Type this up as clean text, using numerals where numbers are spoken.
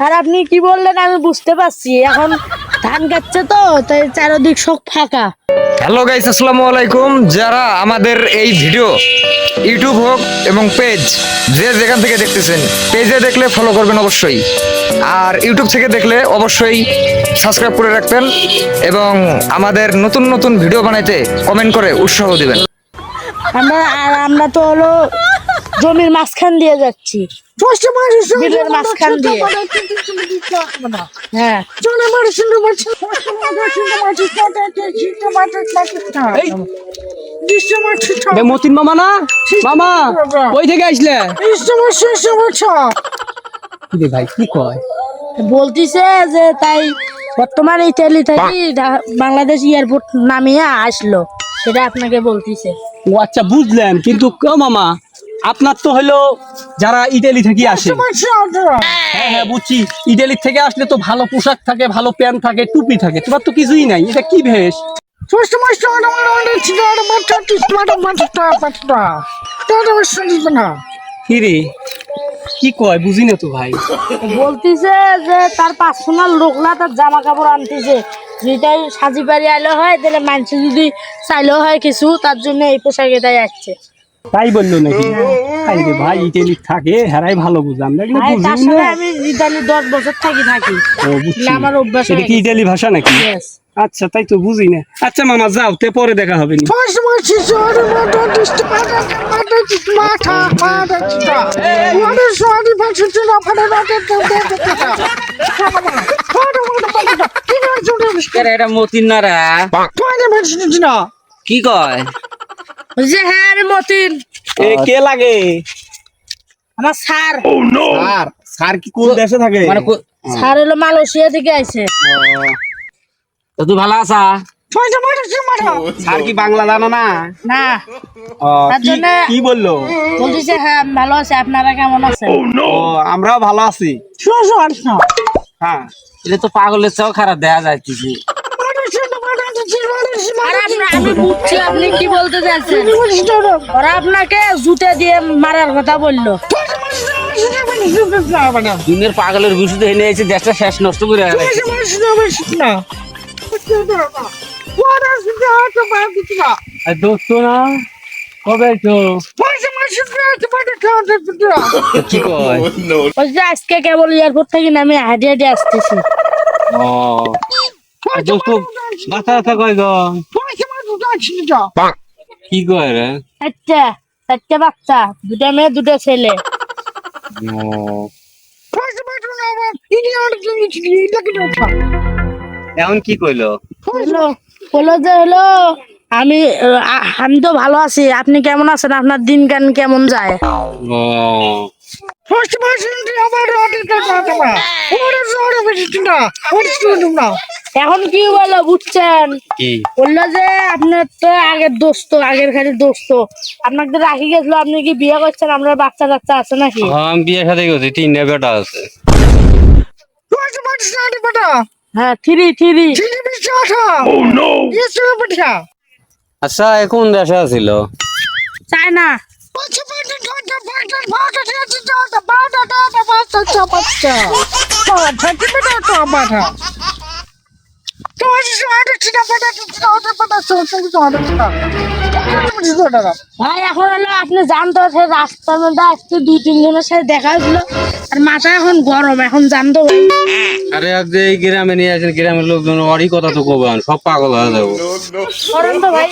আর আপনি কি বললেন আমি বুঝতে পারছি। এখন ধান কাটছে তো তাই চারদিক সব ফাঁকা। হ্যালো গাইস, আসসালামু আলাইকুম। যারা আমাদের এই ভিডিও ইউটিউব হোক এবং পেজ যে যেখান থেকে দেখতেছেন, পেজে দেখলে ফলো করবেন অবশ্যই, আর ইউটিউব থেকে দেখলে অবশ্যই সাবস্ক্রাইব করে রাখবেন এবং আমাদের নতুন নতুন ভিডিও বানাইতে কমেন্ট করে উৎসাহ দিবেন। আমরা তো হলো জমির মাঝখান দিয়ে যাচ্ছি, বিলের মাঝখান দিয়ে। হ্যাঁ, মতিন মামা না মামা ওই থেকে আসলে ভাই কি কয় বলতিছে যে তাই বর্তমান ইতালি থেকে বাংলাদেশ এয়ারপোর্ট নামিয়ে আসলো, সেটা আপনাকে বলতিছে। ও আচ্ছা বুঝলেন, কিন্তু মামা আপনার তো হলো যারা ইটালি থেকে আসে। হ্যাঁ হ্যাঁ বুঝছি, ইটালি থেকে আসলে তো ভালো পোশাক থাকে, ভালো প্যান্ট থাকে, টুপি থাকে, তোমার তো কিছুই নাই। এটা কি ভেষ? কি রে কি কয় বুঝি না তো ভাই। বলতিছে যে তার পার্সোনাল লোকলা তার জামা কাপড় আনতেছে, যেটাই সাজি পারি আইলে হয় তাহলে মানুষ যদি চাইলেও হয় কিছু, তার জন্য এই পোশাকে তাই আসছে। তাই বললো নাকি? আরে ভাই ইটালি থাকে হেরাই ভালো বুঝে, আমরা এগুলো ভাই, তার বুঝি সাথে না। আমি ইতালি 10 বছর থাকি। ও বুঝছি, আমার অভ্যাস এটা হয়ে কি গেছে। ইটালি ভাষা নাকি? Yes. আচ্ছা তাই তো বুঝি না। আচ্ছা মামা যাও, তে পরে দেখা হবে নি। এটা মতিন না রে, কি কয়? যে হ্যাঁ আমি মতিন, এ কে লাগে? আমার স্যার। স্যার স্যার কি কোন দেশে থাকে? মানে স্যার হলো মালয়েশিয়া থেকে আইছে। তো তুই ভালো আছা? স্যার কি বাংলা জানো না? না, ও, তার জন্য কি বললো? বলতেছে হ্যাঁ আমি ভালো আছি, আপনারা কেমন আছেন? ও আমরাও ভালো আছি। হ্যাঁ এটা তো পাগলের চেয়েও খারাপ দেখা যাইতেছে। আমি বুঝছি আপনি কি বলতে চাচ্ছেন। ওরা আপনাকে জুতে দিয়ে মারার কথা বললো। দিনের পাগলের বিষয় এনে এসে দেশটা শেষ নষ্ট করে দোস্ত না কবে তো কি কয়? ওই যে আজকে কেবল এয়ারপোর্ট থেকে নামে হাঁটি হাঁটি আসতেছি। ও দোস্ত মাথা ব্যথা কয় গো? কি কয় রে? চারটে বাচ্চা, 2টা মেয়ে 2টা ছেলে। এখন কি কইলো? হলো যে আমি আমি তো ভালো আছি, আপনি কেমন আছেন? আপনার দিন কান কেমন যায়? এখন কি বলো বুঝছেন? কি বললো যে আপনার তো আগের দোস্ত, আগের খালি দোস্ত আপনাকে রাখি গেছিল, আপনি কি বিয়ে করছেন? আপনার বাচ্চা কাচ্চা আছে নাকি? আমি বিয়ে সাথে গেছি, 3টা বেটা আছে। হ্যাঁ, থ্রি। আচ্ছা এখন দেশে আছিল চায়না। ভাই এখন হলো আপনি জানতো সে রাস্তার মধ্যে আজকে 2-3 জনের সাথে দেখা হয়েছিল, আর মাথা এখন গরম, এখন জানতো ভাই। আরে আজ যে এই গ্রামে নিয়ে আসেন, গ্রামের লোকজন ওরই কথা তো কবেন, সব পাগল হয়ে যাবো। করেন তো ভাই।